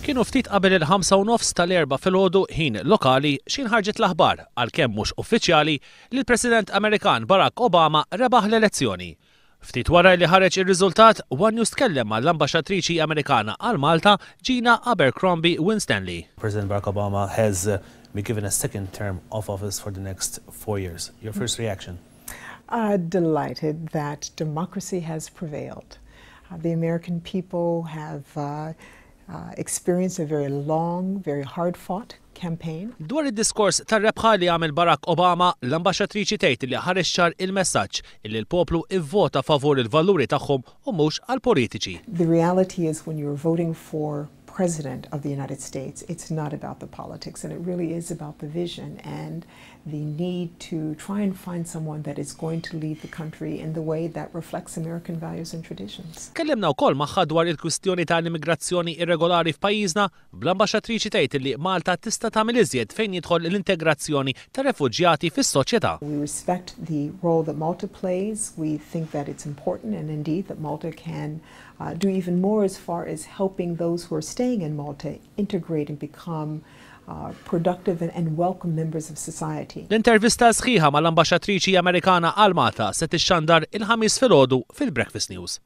Kienu ftit qabel il-5:30 tal-4 filgħodu ħin lokali xi ħarġet l-aħbar għalkemm mhux uffiċjali li l-President Amerikan Barack Obama rebaħ l-elezzjoni. Ftit wara li ħareġ ir-riżultat, One News tkellem mal-Ambaxxatriċi Amerikana għal Malta Gina Abercrombie Winstanley. President Barack Obama has been given a second term of office for the next 4 years. Your first reaction? Delighted that democracy has prevailed. The American people have experienced a very long, very hard-fought campaign. Dwar id-diskors tar-rebħa li għamel Barack Obama, l-Ambaxxatriċi tgħid li ħareġ ċar il-messaġġ li l-poplu ivvota favur il-valuri tagħhom u mhux għall-politiċi. The reality is when you're voting for President of the United States, it's not about the politics, and it really is about the vision and the need to try and find someone that is going to lead the country in the way that reflects American values and traditions. Kellimna wkoll magħha dwar il-kwistjoni tal-immigrazzjoni irregolari f'pajjiżna, bl-Ambaxxatriċi tgħid li Malta tista' tagħmel iżjed fejn jidħol l-integrazzjoni ta' refuġjati fis-soċjetà. We respect the role that Malta plays. We think that it's important and indeed that Malta can do even more as far as helping those who are staying in Malta integrate and become productive and welcome members of society. L-intervista sħiħa mal-Ambaxxatriċi Amerikana għal Malta se tixxandar il-ħamis filgħodu fil-Breakfast News.